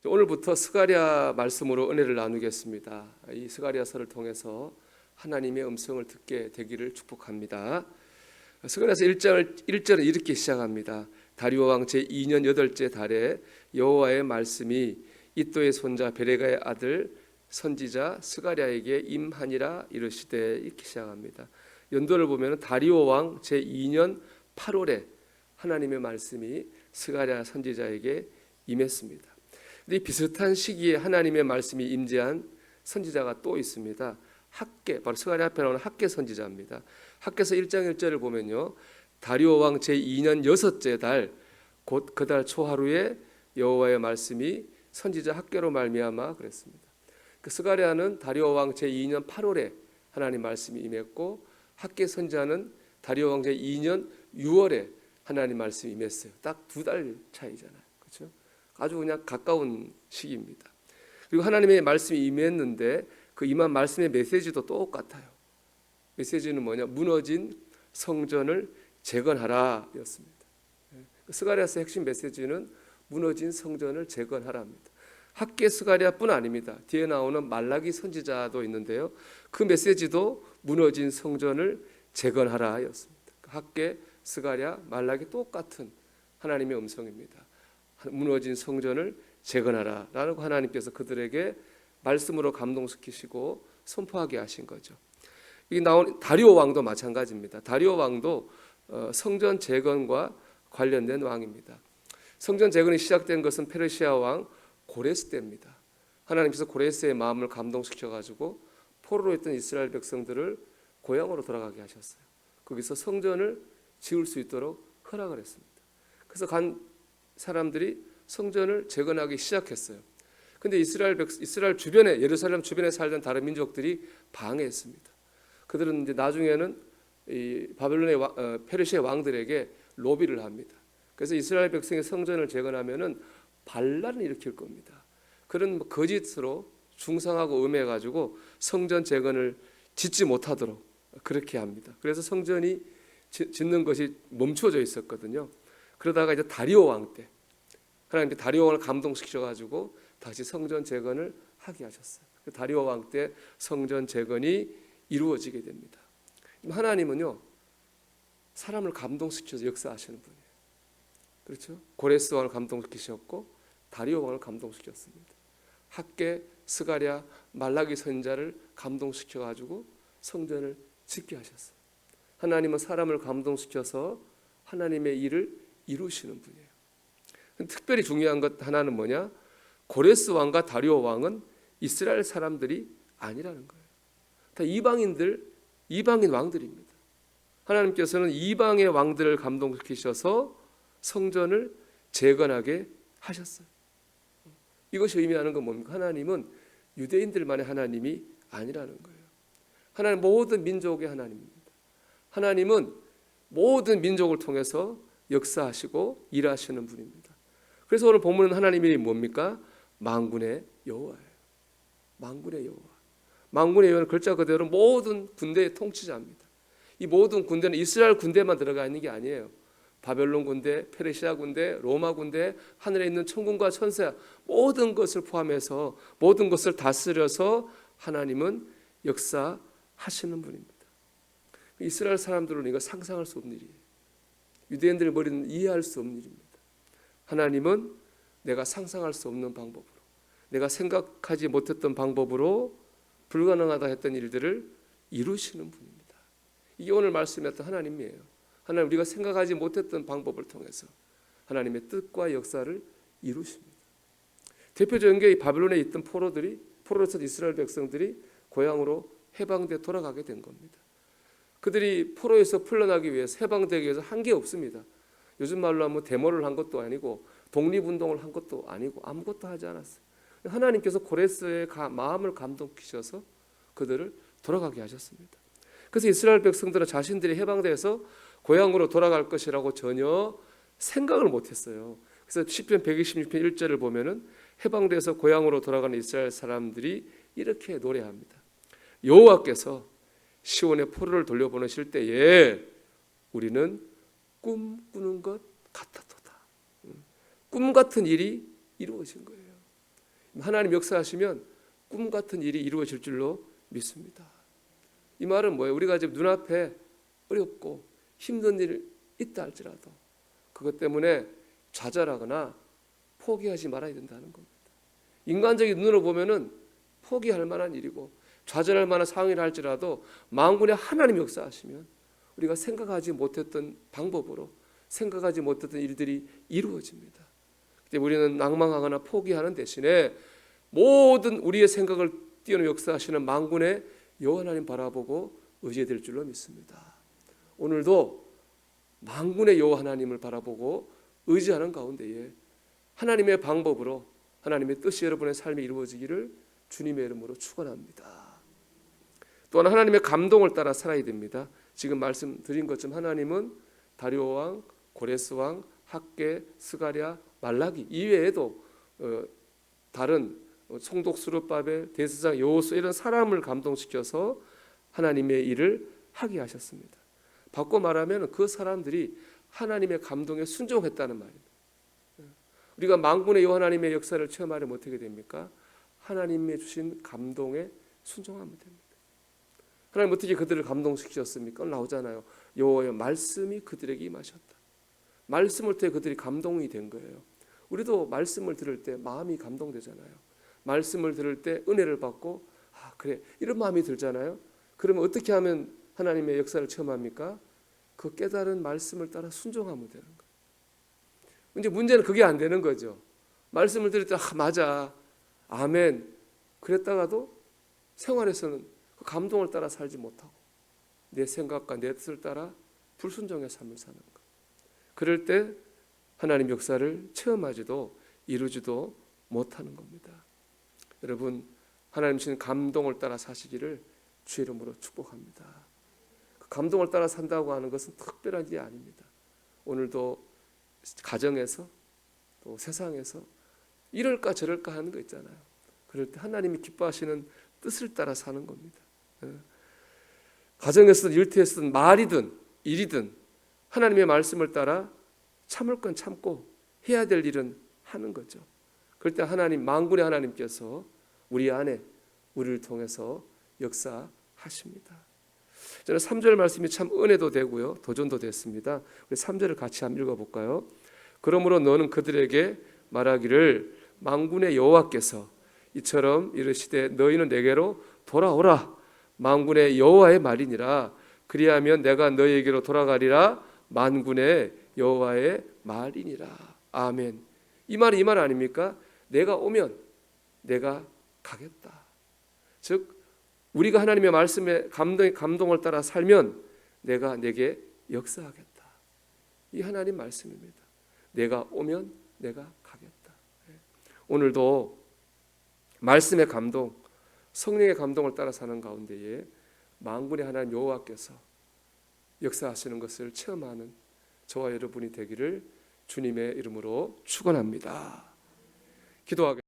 오늘부터 스가랴 말씀으로 은혜를 나누겠습니다. 이 스가랴서를 통해서 하나님의 음성을 듣게 되기를 축복합니다. 스가랴서 1절은 이렇게 시작합니다. 다리오 왕 제2년 8째 달에 여호와의 말씀이 이또의 손자 베레가의 아들 선지자 스가랴에게 임하니라 이르시되, 이렇게 시작합니다. 연도를 보면 다리오 왕 제2년 8월에 하나님의 말씀이 스가랴 선지자에게 임했습니다. 이 비슷한 시기에 하나님의 말씀이 임재한 선지자가 또 있습니다. 학개, 바로 스가랴 앞에 나오는 학개 선지자입니다. 학개서 1장 1절을 보면요, 다리오 왕 제2년 6째 달 곧 그 달 초하루에 여호와의 말씀이 선지자 학개로 말미암아 그랬습니다. 그 스가랴는 다리오 왕 제2년 8월에 하나님 말씀이 임했고, 학개 선지자는 다리오 왕 제2년 6월에 하나님 말씀이 임했어요. 딱 2달 차이잖아요. 그렇죠? 아주 그냥 가까운 시기입니다. 그리고 하나님의 말씀이 임했는데 그 임한 말씀의 메시지도 똑같아요. 메시지는 뭐냐? 무너진 성전을 재건하라 였습니다. 스가랴서의 핵심 메시지는 무너진 성전을 재건하라입니다. 학개 스가랴뿐 아닙니다. 뒤에 나오는 말라기 선지자도 있는데요, 그 메시지도 무너진 성전을 재건하라 였습니다. 학개, 스가랴, 말라기 똑같은 하나님의 음성입니다. 무너진 성전을 재건하라 라고 하나님께서 그들에게 말씀으로 감동시키시고 선포하게 하신 거죠. 이 나온 다리오 왕도 마찬가지입니다. 다리오 왕도 성전 재건과 관련된 왕입니다. 성전 재건이 시작된 것은 페르시아 왕 고레스 때입니다. 하나님께서 고레스의 마음을 감동시켜가지고 포로로 있던 이스라엘 백성들을 고향으로 돌아가게 하셨어요. 거기서 성전을 지을 수 있도록 허락을 했습니다. 그래서 간 사람들이 성전을 재건하기 시작했어요. 근데 이스라엘 주변에, 예루살렘 주변에 살던 다른 민족들이 방해했습니다. 그들은 이제 나중에는 이 바벨론의 페르시아 왕들에게 로비를 합니다. 그래서 이스라엘 백성의 성전을 재건하면은 반란을 일으킬 겁니다. 그런 거짓으로 중상하고 음해가지고 성전 재건을 짓지 못하도록 그렇게 합니다. 그래서 성전이 짓는 것이 멈춰져 있었거든요. 그러다가 이제 다리오 왕 때 하나님께 다리오 왕을 감동시켜가지고 다시 성전 재건을 하게 하셨어요. 다리오 왕 때 성전 재건이 이루어지게 됩니다. 하나님은요, 사람을 감동시켜서 역사하시는 분이에요. 그렇죠? 고레스 왕을 감동시키셨고 다리오 왕을 감동시켰습니다. 학개, 스가랴, 말라기 선지자를 감동시켜가지고 성전을 짓게 하셨어요. 하나님은 사람을 감동시켜서 하나님의 일을 이루시는 분이에요. 특별히 중요한 것 하나는 뭐냐? 고레스 왕과 다리오 왕은 이스라엘 사람들이 아니라는 거예요. 다 이방인 왕들입니다. 하나님께서는 이방의 왕들을 감동시키셔서 성전을 재건하게 하셨어요. 이것이 의미하는 건 뭡니까? 하나님은 유대인들만의 하나님이 아니라는 거예요. 하나님 모든 민족의 하나님입니다. 하나님은 모든 민족을 통해서 역사하시고 일하시는 분입니다. 그래서 오늘 본문은 하나님이 뭡니까? 만군의 여호와예요. 만군의 여호와. 만군의 여호와는 글자 그대로 모든 군대의 통치자입니다. 이 모든 군대는 이스라엘 군대만 들어가 있는 게 아니에요. 바벨론 군대, 페르시아 군대, 로마 군대, 하늘에 있는 천군과 천사, 모든 것을 포함해서 모든 것을 다스려서 하나님은 역사하시는 분입니다. 이스라엘 사람들은 이거 상상할 수 없는 일이에요. 유대인들의 머리는 이해할 수 없는 일입니다. 하나님은 내가 상상할 수 없는 방법으로, 내가 생각하지 못했던 방법으로 불가능하다 했던 일들을 이루시는 분입니다. 이게 오늘 말씀했던 하나님이에요. 하나님, 우리가 생각하지 못했던 방법을 통해서 하나님의 뜻과 역사를 이루십니다. 대표적인 게 이 바벨론에 있던 포로로서 이스라엘 백성들이 고향으로 해방돼 돌아가게 된 겁니다. 그들이 포로에서 풀려나기 위해서, 해방되기 위해서 한 게 없습니다. 요즘 말로 하면 데모를 한 것도 아니고 독립운동을 한 것도 아니고 아무것도 하지 않았어요. 하나님께서 고레스의 마음을 감동시켜서 그들을 돌아가게 하셨습니다. 그래서 이스라엘 백성들은 자신들이 해방돼서 고향으로 돌아갈 것이라고 전혀 생각을 못했어요. 그래서 시편 126편 1절을 보면은 해방돼서 고향으로 돌아가는 이스라엘 사람들이 이렇게 노래합니다. 여호와께서 시온의 포로를 돌려보내실 때에 우리는 꿈꾸는 것 같았도다. 꿈 같은 일이 이루어진 거예요. 하나님 역사하시면 꿈 같은 일이 이루어질 줄로 믿습니다. 이 말은 뭐예요? 우리가 지금 눈앞에 어렵고 힘든 일 있다 할지라도 그것 때문에 좌절하거나 포기하지 말아야 된다는 겁니다. 인간적인 눈으로 보면은 포기할 만한 일이고 좌절할 만한 상황이라 할지라도 만군의 하나님 역사하시면 우리가 생각하지 못했던 방법으로 생각하지 못했던 일들이 이루어집니다. 그때 우리는 낭망하거나 포기하는 대신에 모든 우리의 생각을 뛰어넘어 역사하시는 만군의 여호와 하나님 바라보고 의지해야 될 줄로 믿습니다. 오늘도 만군의 여호와 하나님을 바라보고 의지하는 가운데에 하나님의 방법으로 하나님의 뜻이 여러분의 삶에 이루어지기를 주님의 이름으로 축원합니다. 또한 하나님의 감동을 따라 살아야 됩니다. 지금 말씀드린 것처럼 하나님은 다리오 왕, 고레스 왕, 학개, 스가랴, 말라기 이외에도 다른 송독 스룹바벨, 대제사장 여호수아 이런 사람을 감동시켜서 하나님의 일을 하게 하셨습니다. 바꿔 말하면 그 사람들이 하나님의 감동에 순종했다는 말입니다. 우리가 만군의 여호와 하나님의 역사를 체험하려면 어떻게 됩니까? 하나님의 주신 감동에 순종하면 됩니다. 하나님 어떻게 그들을 감동시키셨습니까? 나오잖아요. 여호와의 말씀이 그들에게 임하셨다. 말씀을 통해 그들이 감동이 된 거예요. 우리도 말씀을 들을 때 마음이 감동되잖아요. 말씀을 들을 때 은혜를 받고 그래 이런 마음이 들잖아요. 그러면 어떻게 하면 하나님의 역사를 체험합니까? 그 깨달은 말씀을 따라 순종하면 되는 거예요. 이제 문제는 그게 안 되는 거죠. 말씀을 들을 때 맞아 아멘 그랬다가도 생활에서는 그 감동을 따라 살지 못하고 내 생각과 내 뜻을 따라 불순종의 삶을 사는 거예요. 그럴 때 하나님 역사를 체험하지도 이루지도 못하는 겁니다. 여러분 하나님 주신 감동을 따라 사시기를 주의 이름으로 축복합니다. 그 감동을 따라 산다고 하는 것은 특별한 일이 아닙니다. 오늘도 가정에서 또 세상에서 이럴까 저럴까 하는 거 있잖아요. 그럴 때 하나님이 기뻐하시는 뜻을 따라 사는 겁니다. 가정에서든 일터에서든 말이든 일이든 하나님의 말씀을 따라 참을 건 참고 해야 될 일은 하는 거죠. 그럴 때 하나님 만군의 하나님께서 우리 안에 우리를 통해서 역사하십니다. 저는 3절 말씀이 참 은혜도 되고요 도전도 됐습니다. 우리 3절을 같이 한번 읽어볼까요? 그러므로 너는 그들에게 말하기를 만군의 여호와께서 이처럼 이르시되 너희는 내게로 돌아오라 만군의 여호와의 말이니라 그리하면 내가 너희에게로 돌아가리라 만군의 여호와의 말이니라. 아멘. 이 말이 이 말 아닙니까? 내가 오면 내가 가겠다. 즉 우리가 하나님의 말씀에 감동을 따라 살면 내가 내게 역사하겠다. 이 하나님 말씀입니다. 내가 오면 내가 가겠다. 오늘도 말씀의 감동, 성령의 감동을 따라 사는 가운데에 만군의 하나님 여호와께서 역사하시는 것을 체험하는 저와 여러분이 되기를 주님의 이름으로 축원합니다. 기도하겠습니다.